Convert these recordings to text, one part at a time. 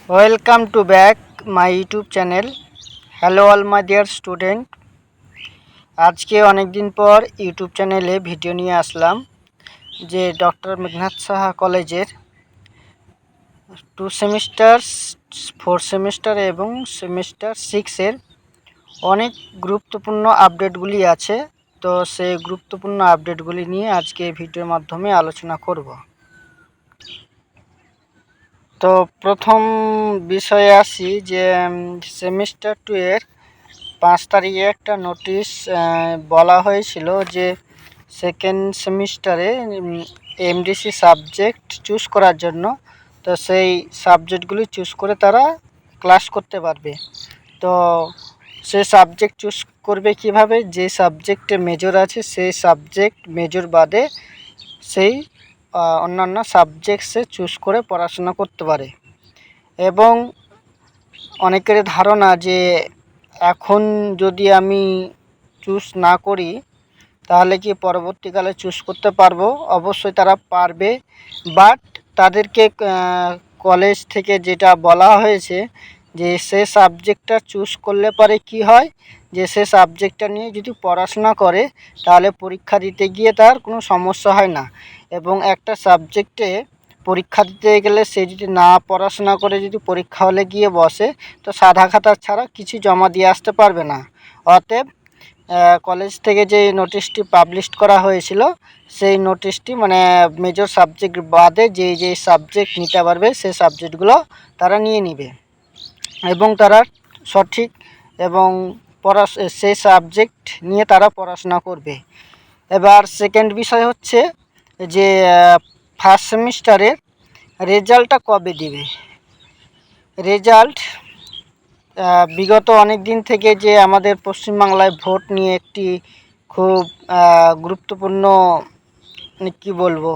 Welcome to back my YouTube channel. Hello all my dear student. আজকে অনেক দিন পর ইউটিউব চ্যানেলে ভিডিও নিয়ে আসলাম যে ডক্টর মেঘনাথ সাহা কলেজের 2 সেমিস্টার 4 সেমিস্টার এবং সেমিস্টার 6 এর অনেক গুরুত্বপূর্ণ আপডেটগুলি আছে। তো সেই গুরুত্বপূর্ণ আপডেটগুলি নিয়ে আজকে ভিডিওর মাধ্যমে আলোচনা করব। তো প্রথম বিষয়ে আসি যে সেমিস্টার 2 এর 5 তারিখে একটা নোটিশ বলা হয়েছিল যে সেকেন্ড সেমিস্টারে এমডিসি সাবজেক্ট চুজ করার জন্য। তো সেই সাবজেক্টগুলি চুজ করে তারা ক্লাস করতে পারবে। তো সেই সাবজেক্ট চুজ করবে কিভাবে, যে সাবজেক্টে মেজর আছে সেই সাবজেক্ট মেজর বাদে সেই অন্যান্য সাবজেক্টসে চুজ করে পড়াশোনা করতে পারে। এবং অনেকের ধারণা যে এখন যদি আমি চুজ না করি তাহলে কি পরবর্তীকালে চুজ করতে পারবো? অবশ্যই তারা পারবে, বাট তাদেরকে কলেজ থেকে যেটা বলা হয়েছে যে সে সাবজেক্টটা চুজ করলে পরে কি হয়, যে সে সাবজেক্টটা নিয়ে যদি পড়াশোনা করে তাহলে পরীক্ষা দিতে গিয়ে তার কোনো সমস্যা হয় না। এবং একটা সাবজেক্টে পরীক্ষা দিতে গেলে সে যদি না পড়াশোনা করে যদি পরীক্ষা হলে গিয়ে বসে তো সাদা খাতা ছাড়া কিছু জমা দিয়ে আসতে পারবে না। অতএব কলেজ থেকে যে নোটিশটি পাবলিশ করা হয়েছিল সেই নোটিশটি মেজর সাবজেক্ট বাদে যেই সাবজেক্ট নিতে পারবে সেই সাবজেক্টগুলো তারা নিয়ে নেবে এবং তারা সঠিক এবং সেই সাবজেক্ট নিয়ে তারা পড়াশোনা করবে। এবার সেকেন্ড বিষয় হচ্ছে যে ফার্স্ট সেমিস্টারের রেজাল্টটা কবে দিবে। রেজাল্ট বিগত অনেক দিন থেকে যে আমাদের পশ্চিমবাংলায় ভোট নিয়ে একটি খুব গুরুত্বপূর্ণ কী বলবো,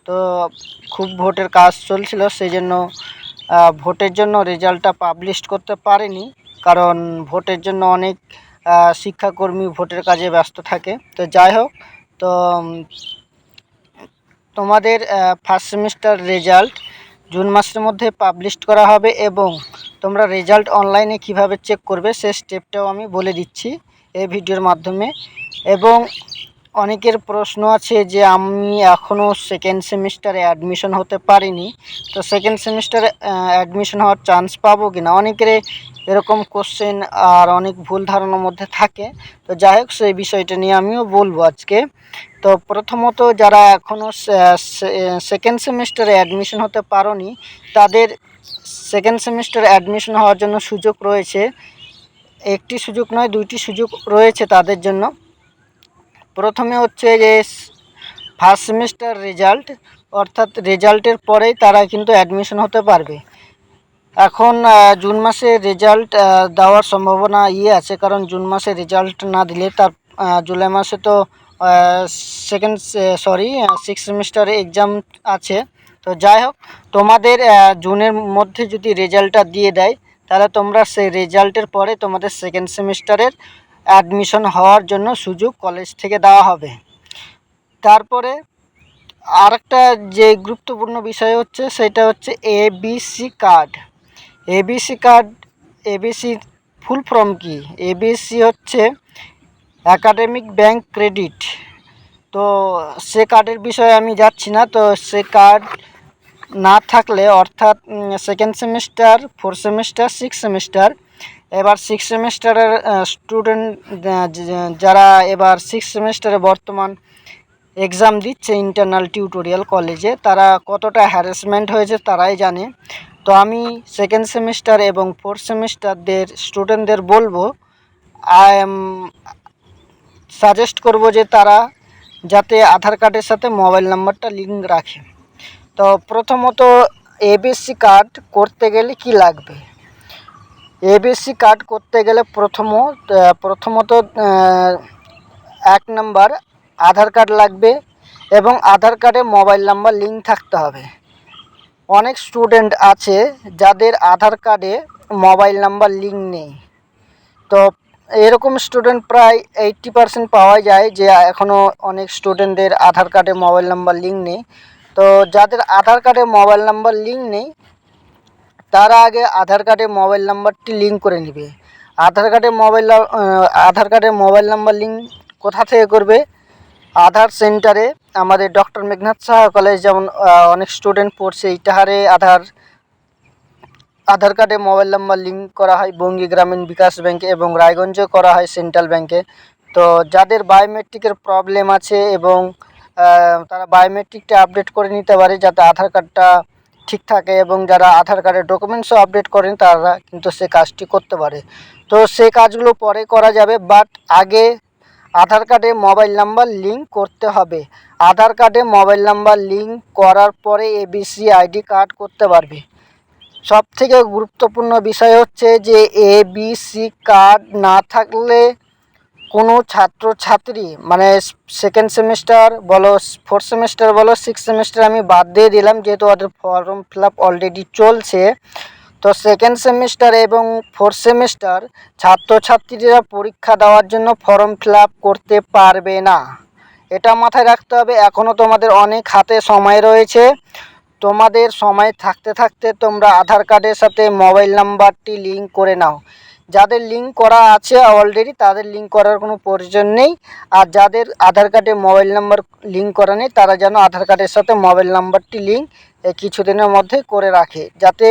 তো খুব ভোটের কাজ চলছিল, সেই জন্য ভোটের জন্য রেজাল্টটা পাবলিশ করতে পারেনি, কারণ ভোটের জন্য অনেক শিক্ষাকর্মী ভোটের কাজে ব্যস্ত থাকে। তো যাই হোক, তো তোমাদের ফার্স্ট সেমিস্টার রেজাল্ট জুন মাসের মধ্যে পাবলিশ করা হবে এবং তোমরা রেজাল্ট অনলাইনে কিভাবে চেক করবে সে স্টেপটাও আমি বলে দিচ্ছি এই ভিডিওর মাধ্যমে। এবং অনেকের প্রশ্ন আছে যে আমি এখনও সেকেন্ড সেমিস্টারে অ্যাডমিশন হতে পারিনি, তো সেকেন্ড সেমিস্টারে অ্যাডমিশন হওয়ার চান্স পাবো কি না, অনেকের এরকম কোশ্চেন আর অনেক ভুল ধারণার মধ্যে থাকে। তো যাই হোক, সেই বিষয়টা নিয়ে আমিও বলবো আজকে। তো প্রথমত যারা এখনও সেকেন্ড সেমিস্টারে অ্যাডমিশন হতে পারোনি তাদের সেকেন্ড সেমিস্টারে অ্যাডমিশন হওয়ার জন্য সুযোগ রয়েছে। একটি সুযোগ নয়, 2টি সুযোগ রয়েছে তাদের জন্য। প্রথমে হচ্ছে যে ফার্স্ট সেমিস্টার রেজাল্ট, অর্থাৎ রেজাল্টের পরেই তারা কিন্তু অ্যাডমিশন হতে পারবে। এখন জুন মাসে রেজাল্ট দেওয়ার সম্ভাবনা আছে, কারণ জুন মাসে রেজাল্ট না দিলে তার জুলাই মাসে তো সিক্স সেমিস্টারে এক্সাম আছে। তো যাই হোক, তোমাদের জুনের মধ্যে যদি রেজাল্টটা দিয়ে দেয় তাহলে তোমরা সেই রেজাল্টের পরে তোমাদের সেকেন্ড সেমিস্টারের অ্যাডমিশন হওয়ার জন্য সুযোগ কলেজ থেকে দেওয়া হবে। তারপরে আরেকটা যে গুরুত্বপূর্ণ বিষয় হচ্ছে সেটা হচ্ছে এবিসি কার্ড। এবিসির ফুল ফর্ম কি? এবিসি হচ্ছে একাডেমিক ব্যাংক ক্রেডিট। তো সে কার্ডের বিষয়ে আমি যাচ্ছি না। তো সে কার্ড না থাকলে, অর্থাৎ সেকেন্ড সেমিস্টার, 4 সেমিস্টার, 6 সেমিস্টার, এবার 6 সেমিস্টারের স্টুডেন্ট যারা এবার 6 সেমিস্টারে বর্তমান এক্সাম দিচ্ছে ইন্টারনাল টিউটোরিয়াল কলেজে, তারা কতটা হ্যারাসমেন্ট হয়েছে তারাই জানে। তো আমি সেকেন্ড সেমিস্টার এবং 4 সেমিস্টারদের স্টুডেন্টদের বলবো, সাজেস্ট করব যে তারা যাতে আধার কার্ডের সাথে মোবাইল নাম্বারটা লিঙ্ক রাখে। তো প্রথমত এবিসি কার্ড করতে গেলে কি লাগবে? এবিসি কার্ড করতে গেলে প্রথমত 1 নাম্বার আধার কার্ড লাগবে এবং আধার কার্ডে মোবাইল নাম্বার লিঙ্ক থাকতে হবে। অনেক স্টুডেন্ট আছে যাদের আধার কার্ডে মোবাইল নাম্বার লিঙ্ক নেই। তো এরকম স্টুডেন্ট প্রায় 80% পাওয়া যায় যে এখনও অনেক স্টুডেন্টদের আধার কার্ডে মোবাইল নাম্বার লিঙ্ক নেই। তো যাদের আধার কার্ডে মোবাইল নাম্বার লিঙ্ক নেই তারা আগে আধার কার্ডে মোবাইল নাম্বারটি লিঙ্ক করে নেবে। আধার কার্ডে মোবাইল নাম্বার লিঙ্ক কোথা থেকে করবে? আধার সেন্টারে, আমাদের ডক্টর মেঘনাথ সাহা কলেজ যেমন অনেক স্টুডেন্ট পড়ছে, ইটাহারে আধার কার্ডে মোবাইল নাম্বার লিঙ্ক করা হয় বঙ্গী গ্রামীণ বিকাশ ব্যাঙ্কে, এবং রায়গঞ্জে করা হয় সেন্ট্রাল ব্যাঙ্কে। তো যাদের বায়োমেট্রিকের প্রবলেম আছে এবং তারা বায়োমেট্রিকটা আপডেট করে নিতে পারে যাতে আধার কার্ডটা ঠিক থাকে, এবং যারা আধার কার্ডের ডকুমেন্টসও আপডেট করেন তারা কিন্তু সে কাজটি করতে পারে। তো সেই কাজগুলো পরে করা যাবে, বাট আগে আধার কার্ডে মোবাইল নাম্বার লিঙ্ক করতে হবে। আধার কার্ডে মোবাইল নাম্বার লিঙ্ক করার পরে এবিসি আইডি কার্ড করতে পারবে। সবথেকে গুরুত্বপূর্ণ বিষয় হচ্ছে যে এবিসি কার্ড না থাকলে কোনো ছাত্রছাত্রী, মানে সেকেন্ড সেমিস্টার বলো, ফোর্থ সেমিস্টার বলো, সিক্স সেমিস্টার আমি বাদ দিয়ে দিলাম যেহেতু ওদের ফর্ম ফিল আপ অলরেডি চলছে। তো সেকেন্ড সেমিস্টার এবং ফোর্থ সেমিস্টার ছাত্রছাত্রীরা পরীক্ষা দেওয়ার জন্য ফর্ম ফিল আপ করতে পারবে না, এটা মাথায় রাখতে হবে। এখনও তোমাদের অনেক হাতে সময় রয়েছে। তোমাদের সময় থাকতে থাকতে তোমরা আধার কার্ডের সাথে মোবাইল নাম্বারটি লিঙ্ক করে নাও। যাদের লিঙ্ক করা আছে অলরেডি তাদের লিঙ্ক করার কোনো প্রয়োজন নেই, আর যাদের আধার কার্ডে মোবাইল নাম্বার লিঙ্ক করা নেই তারা যেন আধার কার্ডের সাথে মোবাইল নাম্বারটি লিঙ্ক কিছুদিনের মধ্যে করে রাখে, যাতে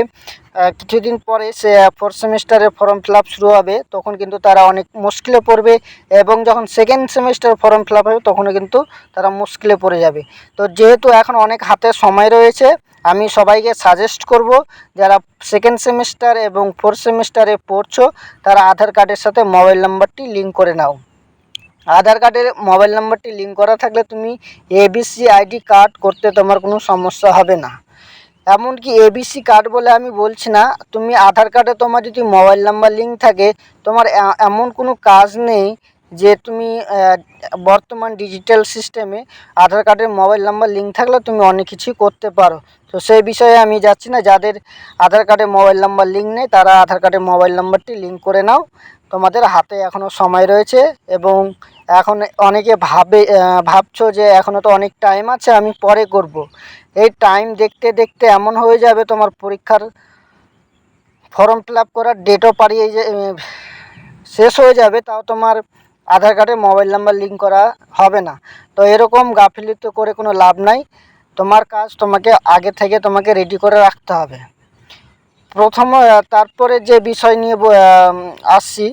কিছুদিন পরে সে ফোর্থ সেমিস্টারের ফর্ম ফিল আপ শুরু হবে তখন কিন্তু তারা অনেক মুশকিলে পড়বে, এবং যখন second semester form fill up হবে তখনও কিন্তু তারা মুশকিলে পড়ে যাবে। তো যেহেতু এখন অনেক হাতে সময় রয়েছে, আমি সবাইকে সাজেস্ট করব যারা সেকেন্ড সেমিস্টার এবং ফোর্থ সেমিস্টারে পড়ছো তারা আধার কার্ডের সাথে মোবাইল নাম্বারটি লিঙ্ক করে নাও। আধার কার্ডের মোবাইল নাম্বারটি লিঙ্ক করা থাকলে তুমি এবিসি আইডি কার্ড করতে তোমার কোনো সমস্যা হবে না। এমনকি এবিসি কার্ড বলে আমি বলছি না, তুমি আধার কার্ডে তোমার যদি মোবাইল নাম্বার লিঙ্ক থাকে তোমার এমন কোনো কাজ নেই যে তুমি বর্তমান ডিজিটাল সিস্টেমে আধার কার্ডের মোবাইল নাম্বার লিঙ্ক থাকলে তুমি অনেক কিছুই করতে পারো। তো সেই বিষয়ে আমি যাচ্ছি না, যাদের আধার কার্ডে মোবাইল নাম্বার লিঙ্ক নেই তারা আধার কার্ডের মোবাইল নাম্বারটি লিঙ্ক করে নাও, তোমাদের হাতে এখনও সময় রয়েছে। এবং এখন অনেকে ভাবছো যে এখনও তো অনেক টাইম আছে আমি পরে করব। এই টাইম দেখতে দেখতে এমন হয়ে যাবে তোমার পরীক্ষার ফর্ম ফিল আপ করার ডেটও শেষ হয়ে যাবে, তাও তোমার আধার কার্ডে মোবাইল নাম্বার লিঙ্ক করা হবে না। তো এরকম গাফিলতি করে কোনো লাভ নাই, তোমার কাজ তোমাকে আগে থেকে তোমাকে রেডি করে রাখতে হবে। তারপরে যে বিষয় নিয়ে আসছি,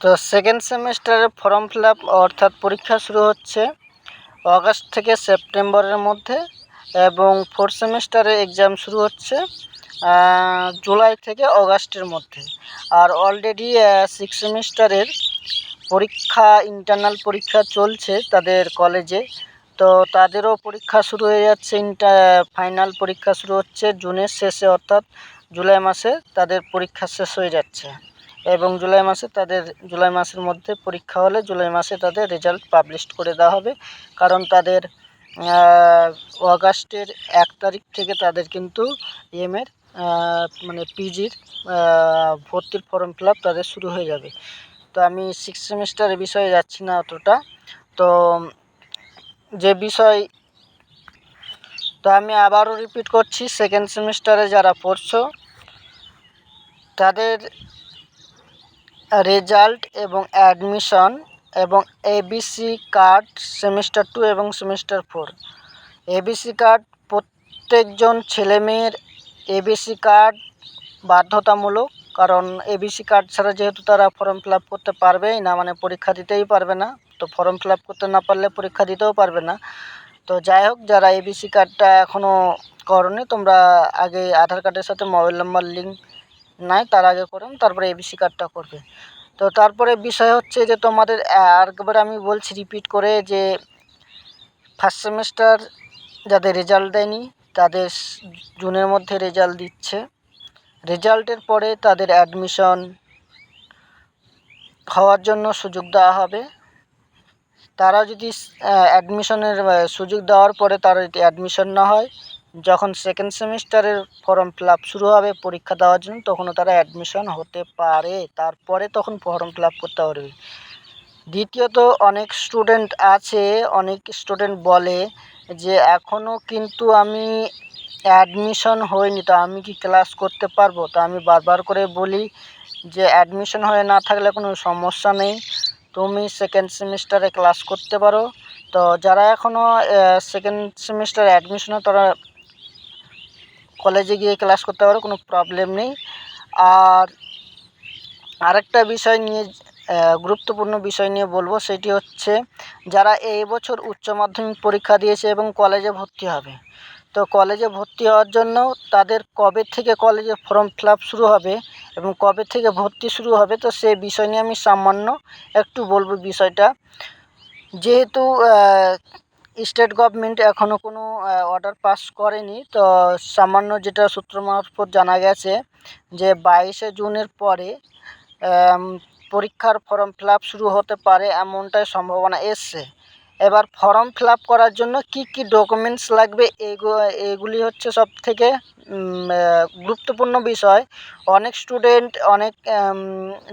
তো সেকেন্ড সেমিস্টারের ফর্ম ফিল আপ অর্থাৎ পরীক্ষা শুরু হচ্ছে অগাস্ট থেকে সেপ্টেম্বরের মধ্যে, এবং ফোর্থ সেমিস্টারের এক্সাম শুরু হচ্ছে জুলাই থেকে অগাস্টের মধ্যে। আর অলরেডি সিক্স সেমিস্টারের পরীক্ষা, ইন্টারনাল পরীক্ষা চলছে তাদের কলেজে। তো তাদেরও পরীক্ষা শুরু হয়ে যাচ্ছে, ফাইনাল পরীক্ষা শুরু হচ্ছে জুনের শেষে, অর্থাৎ জুলাই মাসে তাদের পরীক্ষা শেষ হয়ে যাচ্ছে, এবং জুলাই মাসের মধ্যে পরীক্ষা হলে জুলাই মাসে তাদের রেজাল্ট পাবলিশ করে দেওয়া হবে। কারণ তাদের অগাস্টের 1 তারিখ থেকে তাদের কিন্তু এর মানে পিজির ভর্তির ফর্ম ফিল আপ তাদের শুরু হয়ে যাবে। তো আমি সিক্স সেমিস্টারের বিষয়ে যাচ্ছি না অতটা। তো যে বিষয়, তো আমি আবারও রিপিট করছি, সেকেন্ড সেমিস্টারে যারা পড়ছো তাদের রেজাল্ট এবং অ্যাডমিশন এবং এবিসি কার্ড সেমিস্টার 2 এবং সেমিস্টার 4, এবিসি কার্ড প্রত্যেকজন ছেলেমেয়ের এবিসি কার্ড বাধ্যতামূলক। কারণ এবিসি কার্ড ছাড়া যেহেতু তারা ফর্ম ফিল আপ করতে পারবেই না, মানে পরীক্ষা দিতেই পারবে না, তো ফর্ম ফিল আপ করতে না পারলে পরীক্ষা দিতেও পারবে না। তো যাই হোক, যারা এবিসি কার্ডটা এখনও করনি তোমরা আগে আধার কার্ডের সাথে মোবাইল নাম্বার লিঙ্ক নাই তার আগে করুন, তারপরে এবিসি কার্ডটা করবে। তো তারপরে বিষয় হচ্ছে যে তোমাদের আরেকবার আমি বলছি রিপিট করে যে ফার্স্ট সেমিস্টার যাদের রেজাল্ট দেয়নি তাদের জুনের মধ্যে রেজাল্ট দিচ্ছে, রেজাল্টের পরে তাদের অ্যাডমিশন হওয়ার জন্য সুযোগ দেওয়া হবে। তারা যদি অ্যাডমিশনের সুযোগ দেওয়ার পরে তারা যদি অ্যাডমিশন না হয়, যখন সেকেন্ড সেমিস্টারের ফর্ম ফিল আপ শুরু হবে পরীক্ষা দেওয়ার জন্য তখনও তারা অ্যাডমিশন হতে পারে, তারপরে তখন ফর্ম ফিল আপ করতে পারবে। দ্বিতীয়ত, অনেক স্টুডেন্ট বলে যে এখনও কিন্তু আমি অ্যাডমিশন হয়নি, তো আমি কি ক্লাস করতে পারবো? তো আমি বারবার করে বলি যে অ্যাডমিশন হয়ে না থাকলে কোনো সমস্যা নেই, তুমি সেকেন্ড সেমিস্টারে ক্লাস করতে পারো। তো যারা এখনও সেকেন্ড সেমিস্টারে অ্যাডমিশন হয় তারা কলেজে গিয়ে ক্লাস করতে পারো, কোনো প্রবলেম নেই। আর আরেকটা বিষয় নিয়ে গুরুত্বপূর্ণ বিষয় নিয়ে বলবো, সেটি হচ্ছে যারা এই বছর উচ্চ মাধ্যমিক পরীক্ষা দিয়েছে এবং কলেজে ভর্তি হবে, তো কলেজে ভর্তি হওয়ার জন্য তাদের কবে থেকে কলেজে ফর্ম ফিল আপ শুরু হবে এবং কবে থেকে ভর্তি শুরু হবে, তো সেই বিষয় নিয়ে আমি সামান্য একটু বলবো বিষয়টা। যেহেতু স্টেট গভর্নমেন্ট এখনও কোনো অর্ডার পাস করেনি, তো সামান্য যেটা সূত্র মারফত জানা গেছে যে 22শে জুনের পরে পরীক্ষার ফর্ম ফিল আপ শুরু হতে পারে, এমনটাই সম্ভাবনা এসছে। এবার ফর্ম ফিল আপ করার জন্য কি কি ডকুমেন্টস লাগবে এগুলি হচ্ছে সবথেকে গুরুত্বপূর্ণ বিষয়। অনেক স্টুডেন্ট অনেক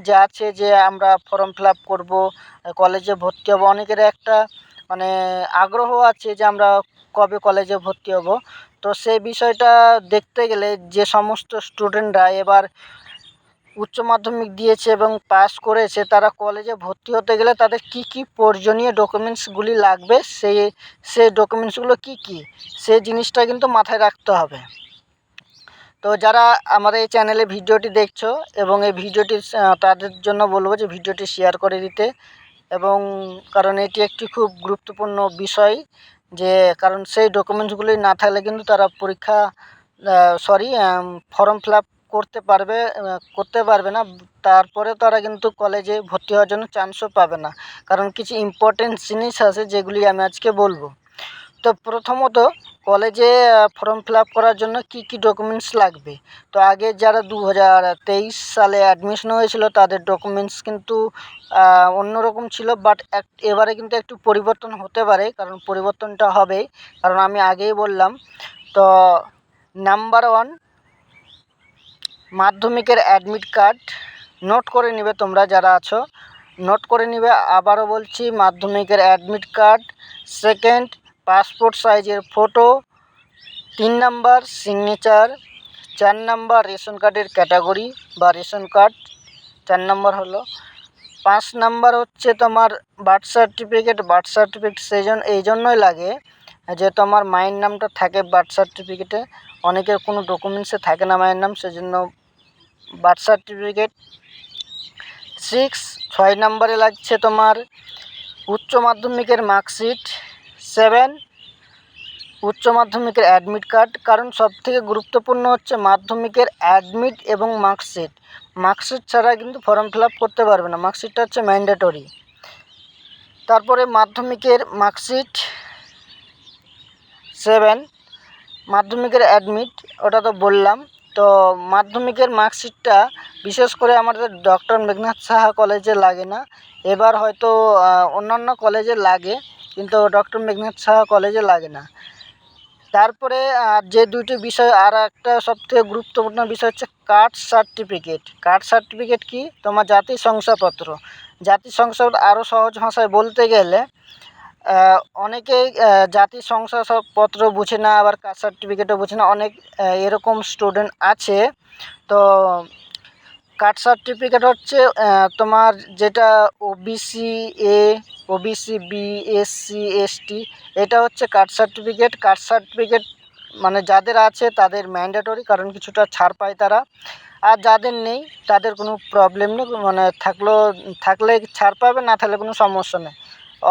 যে আছে যে আমরা ফর্ম ফিল আপ করবো, কলেজে ভর্তি হবো, অনেকের একটা মানে আগ্রহ আছে যে আমরা কবে কলেজে ভর্তি হব। তো সেই বিষয়টা দেখতে গেলে যে সমস্ত স্টুডেন্টরা এবার উচ্চ মাধ্যমিক দিয়েছে এবং পাস করেছে, তারা কলেজে ভর্তি হতে গেলে তাদের কি কি প্রয়োজনীয় ডকুমেন্টসগুলি লাগবে, সেই ডকুমেন্টসগুলো কি কি, সেই জিনিসটা কিন্তু মাথায় রাখতে হবে। তো যারা আমার এই চ্যানেলে ভিডিওটি দেখছো এবং এই ভিডিওটি তাদের জন্য বলবো যে ভিডিওটি শেয়ার করে দিতে, এবং কারণ এটি একটি খুব গুরুত্বপূর্ণ বিষয়, যে কারণ সেই ডকুমেন্টসগুলি না থাকলে কিন্তু তারা পরীক্ষা ফর্ম ফিল আপ করতে পারবে না, তারপরে তারা কিন্তু কলেজে ভর্তি হওয়ার জন্য চান্সও পাবে না, কারণ কিছু ইম্পর্টেন্ট জিনিস আছে যেগুলি আমি আজকে বলবো। তো প্রথমত কলেজে ফর্ম ফিল আপ করার জন্য কি কি ডকুমেন্টস লাগবে, তো আগে যারা 2023 সালে অ্যাডমিশন হয়েছিল তাদের ডকুমেন্টস কিন্তু অন্যরকম ছিল, বাট এবারে কিন্তু একটু পরিবর্তন হতে পারে, কারণ পরিবর্তনটা হবেই, কারণ আমি আগেই বললাম। তো নাম্বার 1, মাধ্যমিকের অ্যাডমিট কার্ড, নোট করে নিবে তোমরা যারা আছো, নোট করে নিবে, আবারও বলছি মাধ্যমিকের অ্যাডমিট কার্ড। সেকেন্ড, পাসপোর্ট সাইজের photo. 3 number signature. 4 number ration কার্ডের ক্যাটাগরি বা রেশন কার্ড, 4 নাম্বার হলো। 5 নাম্বার হচ্ছে তোমার বার্থ সার্টিফিকেট। এই জন্যই লাগে যে তোমার মায়ের নামটা থাকে বার্থ সার্টিফিকেটে, অনেকের কোনো ডকুমেন্টসে থাকে না মায়ের নাম, সেজন্য বার্থ সার্টিফিকেট। 6 নাম্বারে লাগছে তোমার উচ্চ মাধ্যমিকের মার্কশিট। 7 উচ্চ মাধ্যমিকের অ্যাডমিট কার্ড, কারণ সবথেকে গুরুত্বপূর্ণ হচ্ছে মাধ্যমিকের অ্যাডমিট এবং মার্কশিট ছাড়া কিন্তু ফর্ম ফিল আপ করতে পারবে না, মার্কশিটটা হচ্ছে ম্যান্ডেটরি। তারপরে মাধ্যমিকের মার্কশিট। 7 মাধ্যমিকের অ্যাডমিট, ওটা তো বললাম। তো মাধ্যমিকের মার্কশিটটা বিশেষ করে আমাদের ডক্টর মেঘনাদ সাহা কলেজে লাগে না, এবার হয়তো অন্যান্য কলেজে লাগে, কিন্তু ডক্টর মেঘনাদ সাহা কলেজে লাগে না। তারপরে যে দুইটি বিষয়, আর একটা সবথেকে গুরুত্বপূর্ণ বিষয় হচ্ছে কাস্ট সার্টিফিকেট কি, তোমার জাতি শংসাপত্র। জাতি শংসাপত্র আরও সহজ ভাষায় বলতে গেলে অনেকেই জাতি শংসাপত্র বুঝে না, আবার কাস্ট সার্টিফিকেটও বুঝে না, অনেক এরকম স্টুডেন্ট আছে। তো কাস্ট সার্টিফিকেট হচ্ছে তোমার যেটা OBC-A, OBC-B, SC, ST, এটা হচ্ছে কাস্ট সার্টিফিকেট মানে যাদের আছে তাদের ম্যান্ডেটরি, কারণ কিছুটা ছাড় পায় তারা, আর যাদের নেই তাদের কোনো প্রবলেম নেই, মানে থাকলে ছাড় পাবে, না থাকলে কোনো সমস্যা নেই,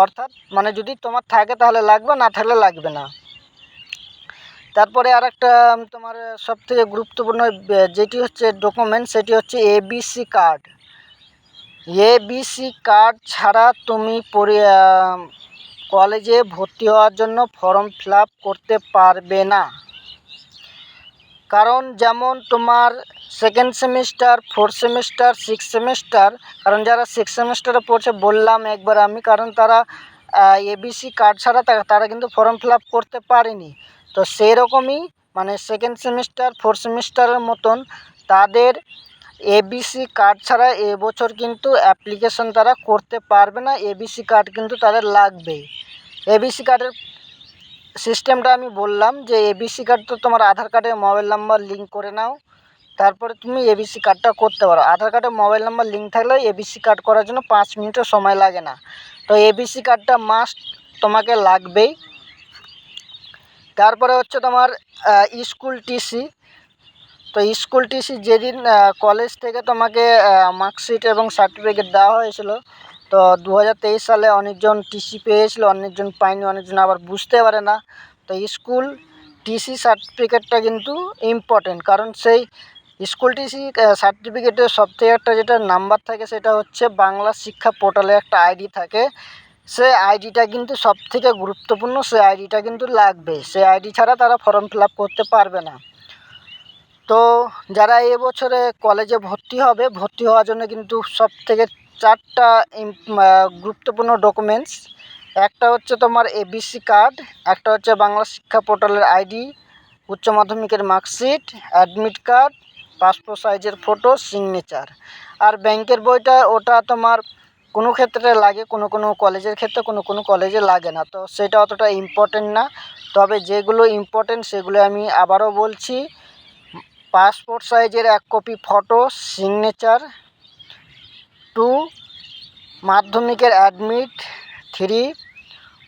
অর্থাৎ মানে যদি তোমার থাকে তাহলে লাগবে, না থাকলে লাগবে না। তারপরে আর একটা তোমার সবথেকে গুরুত্বপূর্ণ যেটি হচ্ছে ডকুমেন্ট, সেটি হচ্ছে ABC কার্ড। ABC কার্ড ছাড়া তুমি কলেজে ভর্তি হওয়ার জন্য ফর্ম ফিল আপ করতে পারবে না, কারণ যেমন তোমার second semester, 4th semester, 6th semester, কারণ যারা 6th সেমিস্টারে পড়ছে বললাম একবার আমি, কারণ তারা ABC কার্ড ছাড়া তারা কিন্তু ফর্ম ফিল আপ করতে পারেনি। তো সেই রকমই মানে সেকেন্ড সেমিস্টার, 4th সেমিস্টারের মতন তাদের ABC কার্ড ছাড়া এবছর কিন্তু অ্যাপ্লিকেশন তারা করতে পারবে না, ABC কার্ড কিন্তু তাদের লাগবে। ABC কার্ডের সিস্টেমটা আমি বললাম যে এবিসি কার্ড তো তোমার আধার কার্ডে মোবাইল নাম্বার লিঙ্ক করে নাও, তারপরে তুমি এবিসি কার্ডটা করতে পারো। আধার কার্ডে মোবাইল নাম্বার লিঙ্ক থাকলে এবিসি কার্ড করার জন্য 5 মিনিটও সময় লাগে না। তো এবিসি কার্ডটা মাস্ট তোমাকে লাগবেই। তারপরে হচ্ছে তোমার স্কুল টিসি। তো স্কুল টিসি যেদিন কলেজ থেকে তোমাকে মার্কশিট এবং সার্টিফিকেট দেওয়া হয়েছিল, তো 2023 সালে অনেকজন টিসি পেয়েছিল, অনেকজন পায়নি, অনেকজন আবার বুঝতে পারে না। তো স্কুল টিসি সার্টিফিকেটটা কিন্তু ইম্পর্টেন্ট, কারণ সেই স্কুল টিসি সার্টিফিকেটের সবথেকে একটা যেটা নাম্বার থাকে সেটা হচ্ছে বাংলা শিক্ষা পোর্টালে একটা আইডি থাকে। সেই আইডিটা কিন্তু সবথেকে গুরুত্বপূর্ণ, সেই আইডিটা কিন্তু লাগবে। সেই আইডি ছাড়া তারা ফর্ম ফিল আপ করতে পারবে না। তো যারা এবছরে কলেজে ভর্তি হবে, ভর্তি হওয়ার জন্য কিন্তু সবথেকে 4টা গুরুত্বপূর্ণ ডকুমেন্টস। একটা হচ্ছে তোমার এবিসি কার্ড, একটা হচ্ছে বাংলা শিক্ষা পোর্টালের আইডি, উচ্চ মাধ্যমিকের মার্কশিট, অ্যাডমিট কার্ড, পাসপোর্ট সাইজের ফটো, সিগনেচার। আর ব্যাংকের বইটা ওটা তোমার কোনো ক্ষেত্রে লাগে, কোনো কলেজের ক্ষেত্রে, কোনো কলেজে লাগে না। তো সেটা অতটা ইম্পর্টেন্ট না। তবে যেগুলো ইম্পর্টেন্ট সেগুলো আমি আবারও বলছি। পাসপোর্ট সাইজের 1 কপি ফটো, সিগনেচার, 2 মাধ্যমিকের অ্যাডমিট, 3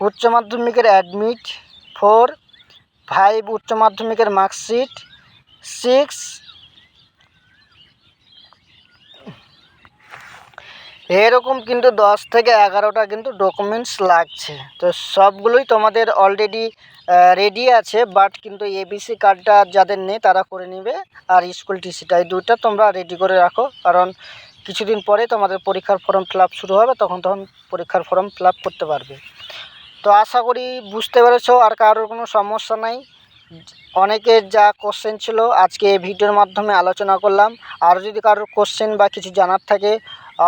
উচ্চ মাধ্যমিকের অ্যাডমিট, 4 5 উচ্চ মাধ্যমিকের মার্কশিট, 6 এরকম কিন্তু 10 থেকে 11টা কিন্তু ডকুমেন্টস লাগছে। তো সবগুলোই তোমাদের অলরেডি রেডি আছে, বাট কিন্তু এবিসি কার্ডটা যাদের নেই তারা করে নেবে। আর স্কুল টিসিটা, এই দুইটা তোমরা রেডি করে রাখো, কারণ কিছুদিন পরে তোমাদের পরীক্ষার ফর্ম ফিল আপ শুরু হবে, তখন পরীক্ষার ফর্ম ফিল আপ করতে পারবে। তো আশা করি বুঝতে পেরেছো, আর কারোর কোনো সমস্যা নাই। অনেকের যা কোশ্চেন ছিল আজকে এই ভিডিওর মাধ্যমে আলোচনা করলাম। আর যদি কারোর কোশ্চেন বা কিছু জানার থাকে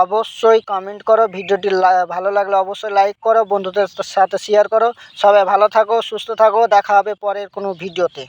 অবশ্যই কমেন্ট করো। ভিডিওটি ভালো লাগলে অবশ্যই লাইক করো, বন্ধুদের সাথে শেয়ার করো। সবাই ভালো থাকো, সুস্থ থাকো, দেখা হবে পরের কোনো ভিডিওতে।